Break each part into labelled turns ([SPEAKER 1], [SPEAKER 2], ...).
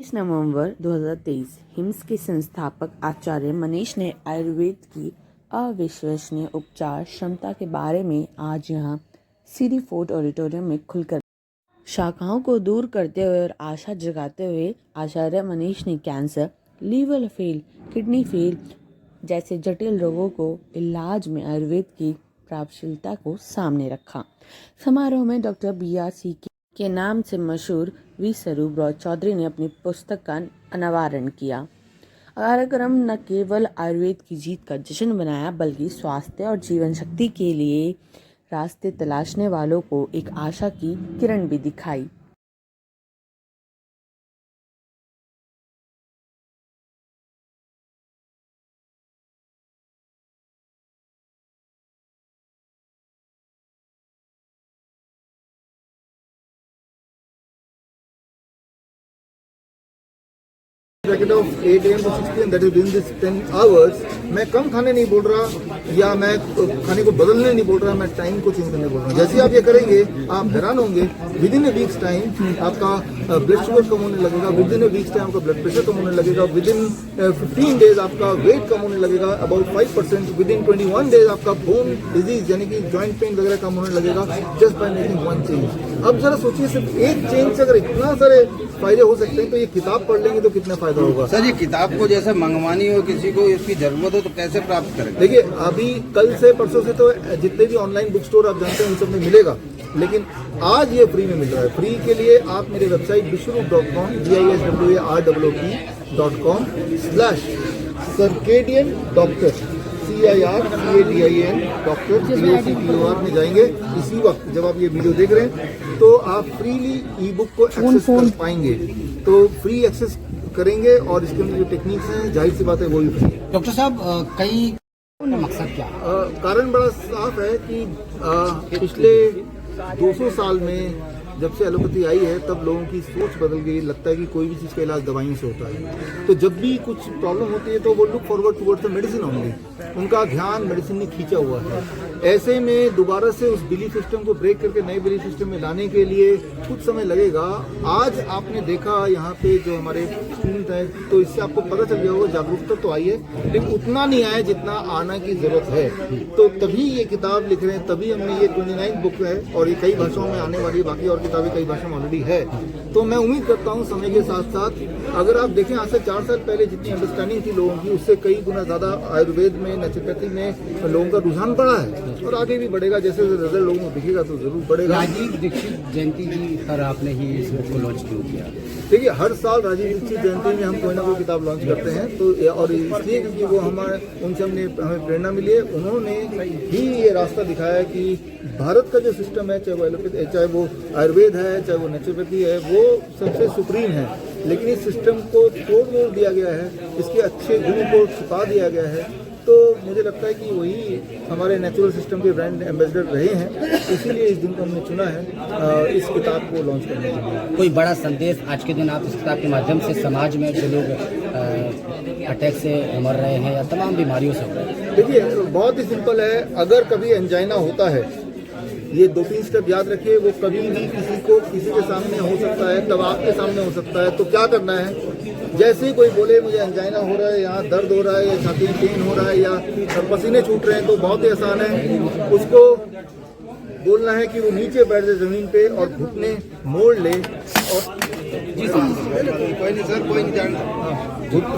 [SPEAKER 1] इस नवंबर 2023 हिम्स के संस्थापक आचार्य मनीष ने आयुर्वेद की अविश्वसनीय उपचार क्षमता के बारे में आज यहाँ सीडी फोर्ट ऑडिटोरियम में खुलकर शाखाओं को दूर करते हुए और आशा जगाते हुए आचार्य मनीष ने cancer, liver fail, kidney fail जैसे जटिल रोगों को इलाज में आयुर्वेद की प्रभावशीलता को सामने रखा। समारोह में डॉक्टर BRC के नाम से मशहूर वी स्वरूप चौधरी ने अपनी पुस्तक का अनावरण किया। कार्यक्रम न केवल आयुर्वेद की जीत का जश्न बनाया बल्कि स्वास्थ्य और जीवन शक्ति के लिए रास्ते तलाशने वालों को एक आशा की किरण भी दिखाई।
[SPEAKER 2] Packet of 8 AM to 6 PM that is within this 10 hours मैं कम खाने नहीं बोल रहा या मैं खाने को बदलने नहीं बोल रहा, मैं टाइम को चेंज करने बोल रहा हूँ। जैसे आप ये करेंगे आप हैरान होंगे, with in A weeks time आपका ब्लड शुगर कम होने लगेगा, with in A weeks time आपका ब्लड प्रेशर कम होने लगेगा, विद इन 15 डेज आपका वेट कम होने लगेगा अबाउट 5%, विद इन 21 डेज आपका बोन डिजीज यानी कि जॉइंट पेन वगैरह कम होने लगेगा just by making one change. अब जरा सोचिए सिर्फ एक चेंज से अगर इतना सारे फायदे हो सकते हैं तो ये किताब पढ़ लेंगे तो कितना फायदा होगा।
[SPEAKER 3] सर ये किताब को जैसे मंगवानी हो, किसी को इसकी जरूरत हो तो कैसे प्राप्त करें?
[SPEAKER 2] देखिए अभी कल से परसों से तो जितने भी ऑनलाइन बुक स्टोर आप जानते हैं उन सब में मिलेगा, लेकिन आज ये फ्री में मिल रहा है। फ्री के लिए आप मेरे वेबसाइट विश्वरूप.com biswarcadian doctor CIRCADIN doctor DOCTOR में जाएंगे। इसी वक्त जब आप ये वीडियो देख रहे हैं तो आप फ्रीली ई बुक को एक्सेस कर पाएंगे, तो फ्री एक्सेस करेंगे और इसके अंदर जो टेक्निक्स हैं जाहिर सी बात है वो भी फ्री है।
[SPEAKER 4] डॉक्टर साहब कई मकसद क्या
[SPEAKER 2] कारण बड़ा साफ है कि पिछले 200 साल में जब से एलोपैथी आई है तब लोगों की सोच बदल गई। लगता है कि कोई भी चीज़ का इलाज दवाइयों से होता है, तो जब भी कुछ प्रॉब्लम होती है तो वो look forward towards the medicine only, उनका ध्यान मेडिसिन में खींचा हुआ है। ऐसे में दोबारा से उस बिलीफ सिस्टम को ब्रेक करके नए बिलीफ सिस्टम में लाने के लिए कुछ समय लगेगा। आज आपने देखा यहाँ पे जो हमारे स्टूडेंट हैं तो इससे आपको पता चल गया होगा जागरूकता तो आई है, लेकिन उतना नहीं आया जितना आना की जरूरत है। तो तभी ये किताब लिख रहे हैं, तभी हमने ये 29 बुक है और ये कई भाषाओं में आने वाली है, बाकी और किताबें कई भाषाओं में ऑलरेडी है। तो मैं उम्मीद करता हूँ समय के साथ साथ अगर आप देखें आज से 4 साल पहले जितनी अंडरस्टैंडिंग थी लोगों की उससे कई गुना ज्यादा आयुर्वेद में नेचुरोपैथी में लोगों का रुझान बढ़ा है और आगे भी बढ़ेगा। जैसे रिजल्ट लोगों को दिखेगा तो जरूर बढ़ेगा।
[SPEAKER 4] राजीव दीक्षित जयंती जी पर आपने ही इस बुक को लॉन्च क्यों किया?
[SPEAKER 2] देखिए हर साल राजीव दीक्षित जयंती में हम कोई ना कोई किताब लॉन्च करते हैं, तो और इसलिए क्योंकि वो उनसे हमें प्रेरणा मिली है। उन्होंने ही ये रास्ता दिखाया कि भारत का जो सिस्टम है, चाहे वो एलोपैथी, चाहे वो आयुर्वेद है, चाहे वो नेचुरोपैथी है, वो सबसे सुप्रीम है, लेकिन इस सिस्टम को तोड़ मोड़ दिया गया है, इसके अच्छे गुणों को छुपा दिया गया है। तो मुझे लगता है कि वही हमारे नेचुरल सिस्टम के ब्रांड एम्बेसडर रहे हैं, इसीलिए इस दिन को हमने चुना है इस किताब को लॉन्च करने के लिए।
[SPEAKER 4] कोई बड़ा संदेश आज के दिन आप इस किताब के माध्यम से समाज में जो लोग अटैक से मर रहे हैं या तमाम बीमारियों से?
[SPEAKER 2] देखिए बहुत ही सिंपल है, अगर कभी एंजाइना होता है, ये 2-3 स्टेप याद रखिए, वो कभी भी किसी के सामने हो सकता है, तब आपके सामने हो सकता है। तो क्या करना है, जैसे ही कोई बोले मुझे एंजाइना हो रहा है, यहाँ दर्द हो रहा है, या छाती में पेन हो रहा है, या पसीने छूट रहे हैं, तो बहुत ही आसान है, उसको बोलना है कि वो नीचे बैठ जाए जमीन पे और घुटने मोड़ ले और
[SPEAKER 3] कोई नहीं सर, कोई नहीं जानता,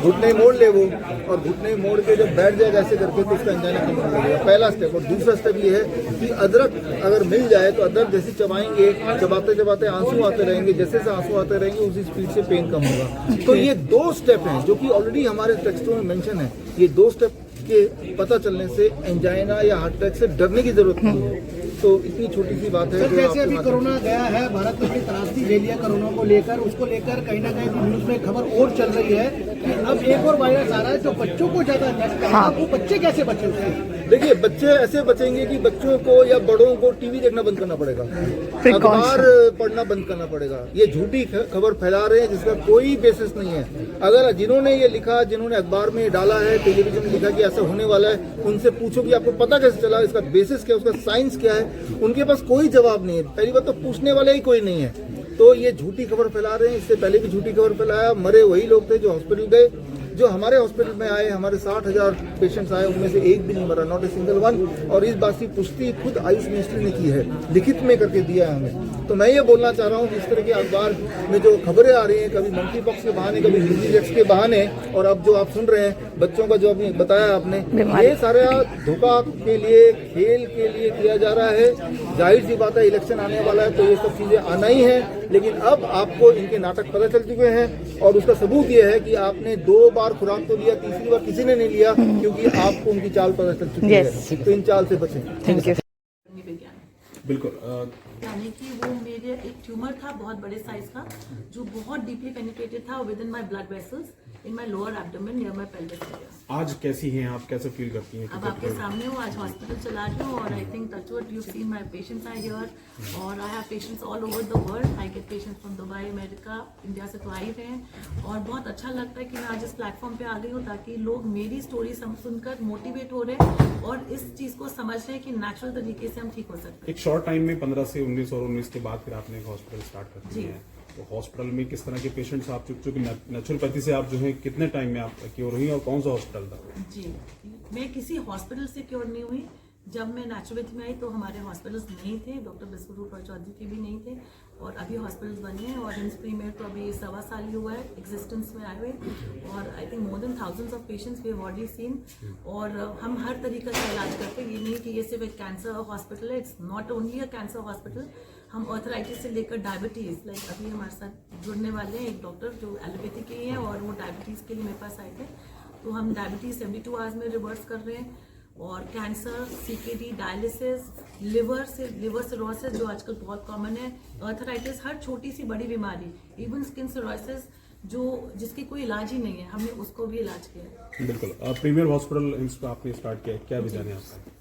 [SPEAKER 2] घुटने मोड़ ले वो, और घुटने मोड़ के जब बैठ जाएगा ऐसे करके तो उसका एंजाइना कम होने लगेगा। पहला स्टेप। और दूसरा स्टेप ये है कि अदरक अगर मिल जाए तो अदरक जैसे चबाएंगे, चबाते चबाते आंसू आते रहेंगे, जैसे जैसे आंसू आते रहेंगे उसी स्पीड से पेन कम होगा। तो ये 2 स्टेप हैं जो कि ऑलरेडी हमारे टेक्स्टों में मेंशन है। ये 2 स्टेप के पता चलने से एंजाइना या हार्ट अटैक से डरने की जरूरत नहीं है। तो इतनी छोटी सी बात है।
[SPEAKER 5] सर जैसे अभी कोरोना गया है, भारत ने अपनी त्रासदी ले लिया कोरोना को लेकर, उसको लेकर कहीं ना कहीं न्यूज में खबर और चल रही है कि अब एक और वायरस आ रहा है जो बच्चों को ज्यादा अटैक कर रहा है। वो बच्चे कैसे बचे उससे?
[SPEAKER 2] देखिए बच्चे ऐसे बचेंगे कि बच्चों को या बड़ों को टीवी देखना बंद करना पड़ेगा, अखबार पढ़ना बंद करना पड़ेगा। ये झूठी खबर फैला रहे हैं जिसका कोई बेसिस नहीं है। अगर जिन्होंने ये लिखा, जिन्होंने अखबार में डाला है, टेलीविजन में लिखा कि ऐसा होने वाला है, उनसे पूछो कि आपको पता कैसे चला, इसका बेसिस क्या है, उसका साइंस क्या है, उनके पास कोई जवाब नहीं है। पहली बात तो पूछने वाले ही कोई नहीं है। तो ये झूठी खबर फैला रहे हैं। इससे पहले भी झूठी खबर फैलाया, मरे वही लोग थे जो हॉस्पिटल गए। जो हमारे हॉस्पिटल में आए, हमारे 60,000 पेशेंट्स आए, उनमें से एक भी नहीं मरा, नॉट ए सिंगल वन। और इस बात की पुष्टि खुद आयुष मिनिस्ट्री ने की है, लिखित में करके दिया है हमें। तो मैं ये बोलना चाह रहा हूँ कि इस तरह के अखबार में जो खबरें आ रही हैं, कभी मंकी पॉक्स के बहाने, कभी डिजीज के बहाने, और अब जो आप सुन रहे हैं बच्चों का जो अभी बताया आपने, ये सारा धोखा के लिए, खेल के लिए किया जा रहा है। जाहिर सी बात है, इलेक्शन आने वाला है तो ये सब चीजें आना ही है। लेकिन अब आपको इनके नाटक पता चल चुके हैं, और उसका सबूत ये है कि आपने 2 बार खुराक तो लिया, तीसरी बार किसी ने नहीं लिया, क्योंकि आपको उनकी चाल पता चल चुकी है। तो इन चाल से बचें।
[SPEAKER 1] Thank you.
[SPEAKER 6] बिल्कुल
[SPEAKER 7] यानी कि वो मेरे एक ट्यूमर था बहुत बड़े साइज का, जो बहुत डीपली पेनिट्रेटेड था with in my blood vessels in my lower abdomen near my pelvis area.
[SPEAKER 6] आज कैसी हैं आप, कैसे फील करती हैं?
[SPEAKER 7] अब आपके सामने हूँ, आज हॉस्पिटल चला रही हूँ, और I think touch wood you seen my patients are here, और I have patients all over the world. I get patients from Dubai, America, India से तो आ ही रहे हैं, और बहुत अच्छा लगता है कि मैं आज इस प्लेटफॉर्म पे आ गई हूँ ताकि लोग मेरी स्टोरी सुनकर मोटिवेट हो रहे हैं और इस चीज को समझ रहे हैं कि नेचुरल तरीके से हम ठीक हो सकते हैं।
[SPEAKER 6] एक शॉर्ट टाइम में 15 से 19 और 19 के बाद फिर आपने एक हॉस्पिटल स्टार्ट कर दिया है, तो हॉस्पिटल में किस तरह के पेशेंट्स आप, चूंकि नेचुरोपैथी से आप जो है कितने टाइम में आप क्योर हुई और कौन सा हॉस्पिटल था?
[SPEAKER 7] जी, मैं किसी हॉस्पिटल से क्योर नहीं हुई। जब मैं नेचुरोपैथी में आई तो हमारे हॉस्पिटल्स नहीं थे, डॉक्टर बिस्कुट और चौधरी के भी नहीं थे, और अभी हॉस्पिटल्स बने हैं, और हिम्स प्रीमियर तो अभी 1.25 साल ही हुआ है एग्जिस्टेंस में आए हुए, और I think more than thousands of patients we have already seen. और हम हर तरीके का इलाज करते हैं, ये नहीं कि ये सिर्फ एक कैंसर हॉस्पिटल है, it's not only a cancer hospital. हम ऑर्थराइटिस से लेकर डायबिटीज, लाइक अभी हमारे साथ जुड़ने वाले हैं एक डॉक्टर जो एलोपैथी के ही हैं, और वो डायबिटीज के लिए मेरे पास आए थे, तो हम डायबिटीज 72 आवर्स में रिवर्स कर रहे हैं, और cancer, CKD, dialysis, liver cirrhosis जो आजकल बहुत कॉमन है, अर्थराइटिस, हर छोटी सी बड़ी बीमारी, इवन स्किन सिरोसिस जो जिसकी कोई इलाज ही नहीं है, हमने उसको भी इलाज किया है।
[SPEAKER 6] बिल्कुल। प्रीमियर हॉस्पिटल हिम्स को आपने स्टार्ट किया, क्या विजन है आपका?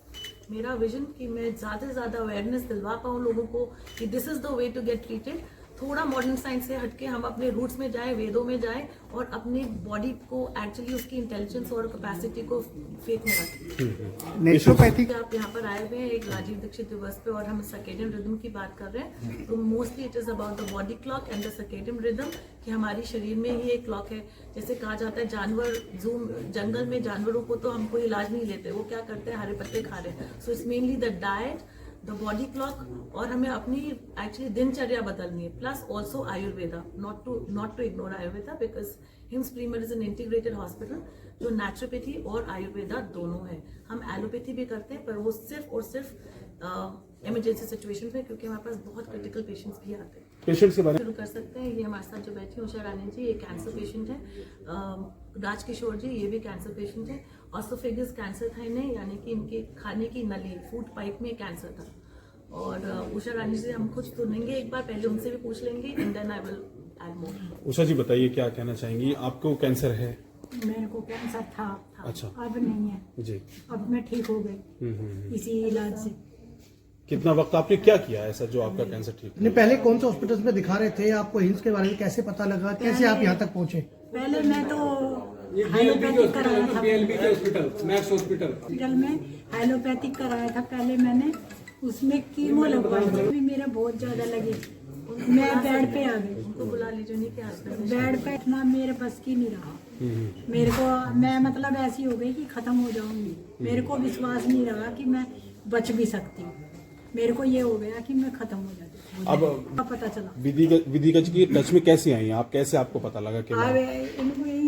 [SPEAKER 7] मेरा विजन कि मैं ज़्यादा से ज़्यादा अवेयरनेस दिलवा पाऊँ लोगों को कि this is the way to get treated. थोड़ा मॉडर्न साइंस से हटके हम अपने रूट्स में जाएं, वेदों में जाएं, और अपनी बॉडी को एक्चुअली उसकी इंटेलिजेंस और कैपेसिटी को फेक में रखें।
[SPEAKER 5] नेचुरोपैथी
[SPEAKER 7] आप यहाँ पर आए हुए हैं एक राजीव दीक्षित दिवस पे, और हम सर्केडियन रिदम की बात कर रहे हैं, तो mostly it is about the body clock and the circadian rhythm, कि हमारी शरीर में ही एक क्लॉक है। जैसे कहा जाता है जानवर जंगल में जानवरों को तो हम कोई इलाज नहीं लेते, वो क्या करते हैं, हरे पत्ते खा रहे हैं। So it's mainly the diet, the body clock, और हमें अपनी एक्चुअली दिनचर्या बदलनी है, plus also Ayurveda, not to ignore Ayurveda, because HIMS Premier is an integrated hospital जो नेचुरोपैथी और आयुर्वेदा दोनों है। हम एलोपैथी भी करते हैं, पर वो सिर्फ और सिर्फ इमरजेंसी सिचुएशन में, क्योंकि हमारे पास बहुत क्रिटिकल पेशेंट्स भी आते हैं।
[SPEAKER 6] पेशेंट्स के बारे में
[SPEAKER 7] शुरू कर सकते हैं। ये हमारे साथ जो बैठी है उषा रानी जी, ये कैंसर पेशेंट है। राजकिशोर जी, ये भी कैंसर पेशेंट है। ऑसोफेगस कैंसर था इन्हें, यानी कि इनके खाने की नली, फूड पाइप में कैंसर था। और उषा रानी जी हम कुछ सुनेंगे एक बार, पहले उनसे भी पूछ लेंगे, and then I will add more.
[SPEAKER 6] Usha ji बताइए, क्या कहना चाहेंगी? आपको कैंसर है?
[SPEAKER 8] मेरे को कैंसर था।
[SPEAKER 6] अच्छा।
[SPEAKER 8] अब नहीं है
[SPEAKER 6] जी।
[SPEAKER 8] अब मैं ठीक हो गई इसी इलाज से।
[SPEAKER 6] कितना वक्त आपने क्या किया ऐसा जो आपका कैंसर ठीक
[SPEAKER 5] ने पहले कौन से हॉस्पिटल में दिखा रहे थे? आपको हिम्स के बारे में कैसे पता लगा? कैसे आप यहाँ तक पहुँचे?
[SPEAKER 8] पहले मैं तो एलोपैथिक कराया था, हॉस्पिटल में एलोपैथिक कराया था पहले मैंने, उसमें कीमो लगवाई थी, मेरा बहुत ज्यादा लगी, मैं बेड पे आ गई।
[SPEAKER 7] उनको बुला लीजिए, नहीं के हस्बैंड
[SPEAKER 8] बेड पे इतना मेरे बस की नहीं रहा, मेरे को, मैं मतलब ऐसी हो गई कि खत्म हो जाऊंगी। मेरे को विश्वास नहीं रहा कि मैं बच भी सकती हूँ, मेरे को ये हो गया कि मैं खत्म हो जाती। अब पता चला
[SPEAKER 6] विधिका जी की टच में कैसे आई आप, कैसे आपको पता लगा कि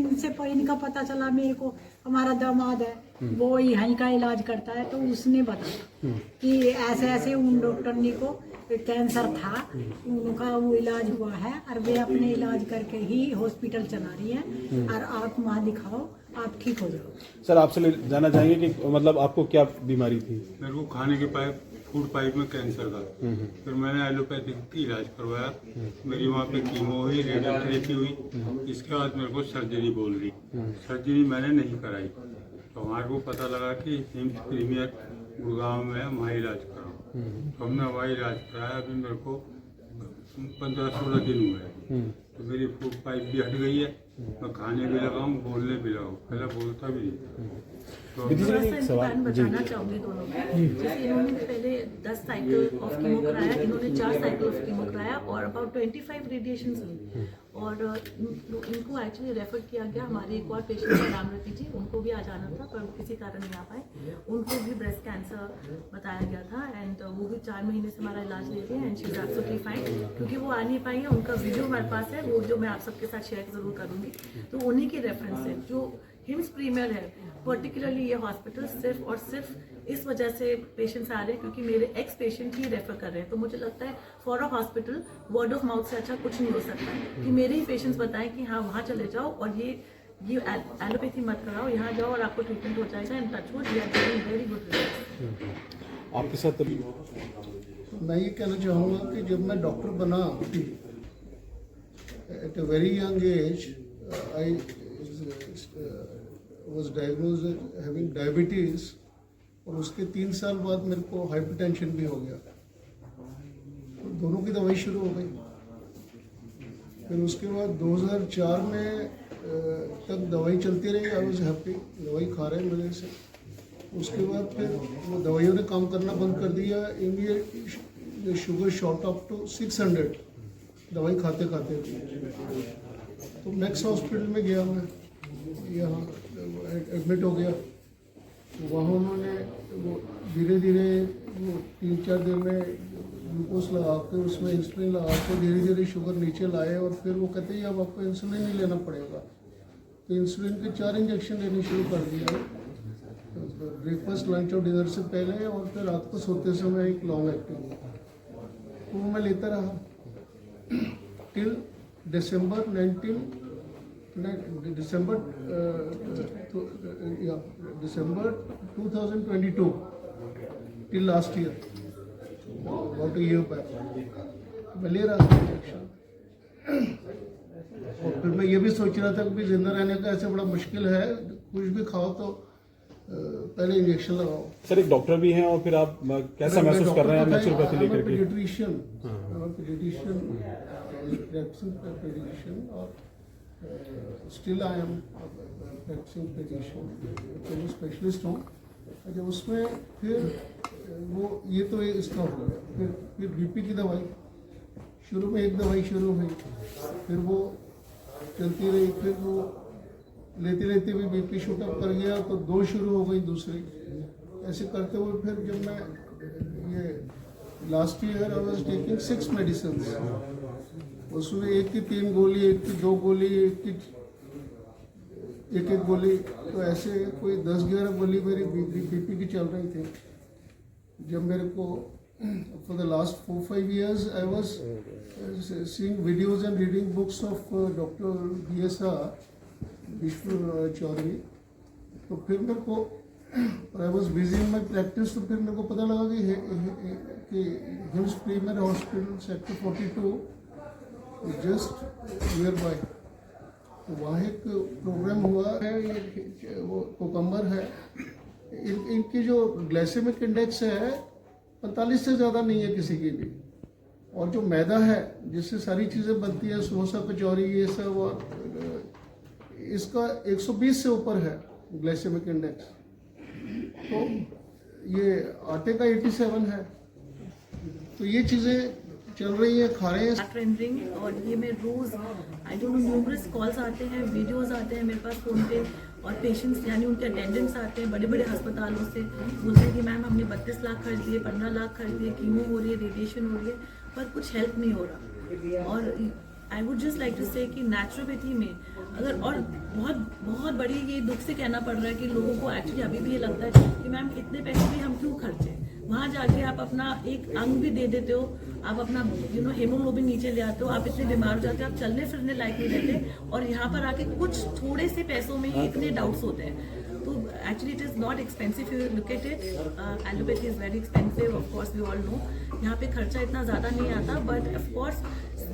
[SPEAKER 8] इनसे इनका पता चला मेरे को, हमारा दामाद है वो यहीं का इलाज करता है, तो उसने बताया कि ऐसे ऐसे उन डॉक्टर ने को कैंसर था, उनका वो इलाज हुआ है, और वे अपने इलाज करके ही हॉस्पिटल चला रही है, और आप वहाँ दिखाओ, आप ठीक हो जाओ।
[SPEAKER 6] सर आपसे जानना चाहेंगे कि मतलब आपको क्या बीमारी थी?
[SPEAKER 9] मेरे को खाने के पाइप, फूड पाइप में कैंसर था। फिर मैंने एलोपैथिक की इलाज करवाया, मेरी वहाँ पे कीमो हुई, रेडियोथेरेपी हुई, इसके बाद मेरे को सर्जरी बोल दी। सर्जरी मैंने नहीं कराई, तो हमारे को पता लगा कि हिम्स प्रीमियर गुड़गांव में है, वहाँ इलाज कराओ। तो हमने वहाँ इलाज कराया। अभी मेरे को 15-16 दिन हुए हैं। तो मेरी फूड पाइप भी हट गई है, मैं खाने भी लगा हूँ, बोलने भी लगा हूँ, पहले बोलता भी नहीं। तो
[SPEAKER 7] थोड़ा सा इनको मैं बताना चाहूंगी दोनों को। जैसे इन्होंने पहले 10 साइकिल ऑफ कीमो कराया, इन्होंने 4 साइकिल ऑफ कीमो कराया और अबाउट 25 रेडिएशन हुई और इनको एक्चुअली रेफर किया गया। हमारे एक और पेशेंट है रामरती जी, उनको भी आ जाना था पर किसी कारण नहीं आ पाए। उनको भी ब्रेस्ट कैंसर बताया गया था एंड वो भी 4 महीने से हमारा इलाज ले रही है and she is absolutely fine. क्योंकि वो आ नहीं पाई है, उनका वीडियो हमारे पास है, वो जो मैं आप सबके साथ शेयर जरूर करूंगी। तो उन्हीं के रेफरेंस से जो हिम्स प्रीमियर है, पर्टिकुलरली ये हॉस्पिटल सिर्फ और सिर्फ इस वजह से पेशेंट्स आ रहे हैं क्योंकि मेरे एक्स पेशेंट ही रेफर कर रहे हैं। तो मुझे लगता है for a hospital word of mouth से अच्छा कुछ नहीं हो सकता कि मेरे ही पेशेंट्स बताएं कि हाँ वहाँ चले जाओ और ये एलोपैथी मत कराओ, यहाँ जाओ और आपको ट्रीटमेंट हो जाएगा। And touch wood we are getting very good results.
[SPEAKER 6] आपके साथ अभी
[SPEAKER 5] मैं ये कहना चाहूँगा कि जब मैं डॉक्टर बना at a very young age I was diagnosed having diabetes और उसके 3 साल बाद मेरे को हाइपरटेंशन भी हो गया, तो दोनों की दवाई शुरू हो गई। फिर उसके बाद 2004 में तक दवाई चलती रही। आई वाज हैप्पी, दवाई खा रहे मजे से। उसके बाद फिर वो दवाइयों ने काम करना बंद कर दिया। इनकी शुगर शॉट अप टू 600 दवाई खाते खाते। तो मैक्स हॉस्पिटल में गया मैं, यहाँ एडमिट हो गया। तो वहाँ उन्होंने वो धीरे धीरे वो 3-4 दिन में ग्लूकोज लगा के उसमें इंसुलिन लगा के धीरे धीरे शुगर नीचे लाए और फिर वो कहते हैं अब आपको इंसुलिन ही लेना पड़ेगा। तो इंसुलिन के 4 इंजेक्शन लेने शुरू कर दिया, ब्रेकफास्ट लंच और डिनर से पहले और फिर रात को सोते समय एक लॉन्ग एक्टिंग। तो वो मैं लेता रहा till December 2022 till last year, about a year back मैं ले रहा था इंजेक्शन। और फिर मैं ये भी सोच रहा था कि जिंदा रहने का ऐसे बड़ा मुश्किल है, कुछ भी खाओ तो पहले इंजेक्शन लगाओ।
[SPEAKER 6] सर एक डॉक्टर भी हैं और फिर आप कैसा महसूस कर रहे हैं नेचुरोपैथी लेकर के?
[SPEAKER 5] पीडियाट्रिशियन और still I am practising paediatrician, specialist हूँ। जब उसमें फिर वो ये तो इसका हो गया, फिर बीपी की दवाई शुरू में एक दवाई शुरू हुई, फिर वो चलती रही, फिर वो लेते लेते भी बीपी शूट अप कर गया तो 2 शुरू हो गई दूसरी। ऐसे करते हुए फिर जब मैं ये last year I was taking 6 medicine, उसमें एक की 3 गोली, एक की 2 गोली, एक की एक गोली, तो ऐसे कोई 10-11 गोली मेरी बीपी की चल रही थी। जब मेरे को for the last 4-5 years I was seeing videos and reading books of Dr. B.S.R. विश्व चौधरी, तो फिर मेरे को I was busy in my practice. तो फिर मेरे को पता लगा कि HIMS Premier hospital sector 42 just nearby, तो वहाँ एक प्रोग्राम हुआ है। ये वो कोकम्बर है, इनकी जो ग्लाइसेमिक इंडेक्स है 45 से ज़्यादा नहीं है किसी की भी, और जो मैदा है जिससे सारी चीज़ें बनती है, समोसा कचौरी ये सब, और इसका 120 से ऊपर है ग्लाइसेमिक इंडेक्स। तो ये आटे का 87 है। तो ये चीज़ें चल रही है, खा रहे हैं
[SPEAKER 7] ट्रेंडिंग। और ये मैं रोज़ I don't know numerous calls आते हैं, वीडियोस आते हैं मेरे पास फ़ोन पे, और पेशेंट्स यानी उनके अटेंडेंट्स आते हैं बड़े बड़े अस्पतालों से, बोलते हैं कि मैम हमने 32 लाख खर्च दिए, 15 लाख खर्च दिए, कीमो हो रही है, रेडिएशन हो रही है, पर कुछ हेल्प नहीं हो रहा। और I would just like to say कि नेचुरोपैथी में अगर, और बहुत बहुत बड़ी ये दुख से कहना पड़ रहा है कि लोगों को एक्चुअली अभी भी ये लगता है कि मैम इतने पैसे भी हम क्यों खर्चे, वहाँ जाके आप अपना एक अंग भी दे देते हो, आप अपना हेमोग्लोबिन नीचे ले आते हो, आप इतने बीमार हो जाते हो, आप चलने फिरने लायक नहीं रहते, और यहाँ पर आके कुछ थोड़े से पैसों में ही इतने डाउट्स होते हैं। तो actually it is not expensive, you look at it, allopathy is very expensive, of course we all know. यहाँ पे खर्चा इतना ज़्यादा नहीं आता, बट ऑफ कोर्स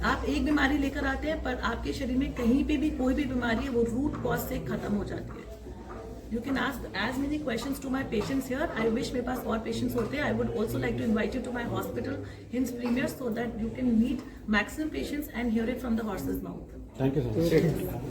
[SPEAKER 7] आप एक बीमारी लेकर आते हैं, पर आपके शरीर में कहीं पे भी कोई भी बीमारी है वो रूट कॉज से खत्म हो जाती है। You can ask as many questions to my patients here. I wish मेरे पास और patients होते. I would also like to invite you to my hospital, HIMS Premier, so that you can meet maximum patients and hear it from the horse's mouth.
[SPEAKER 6] Thank you so much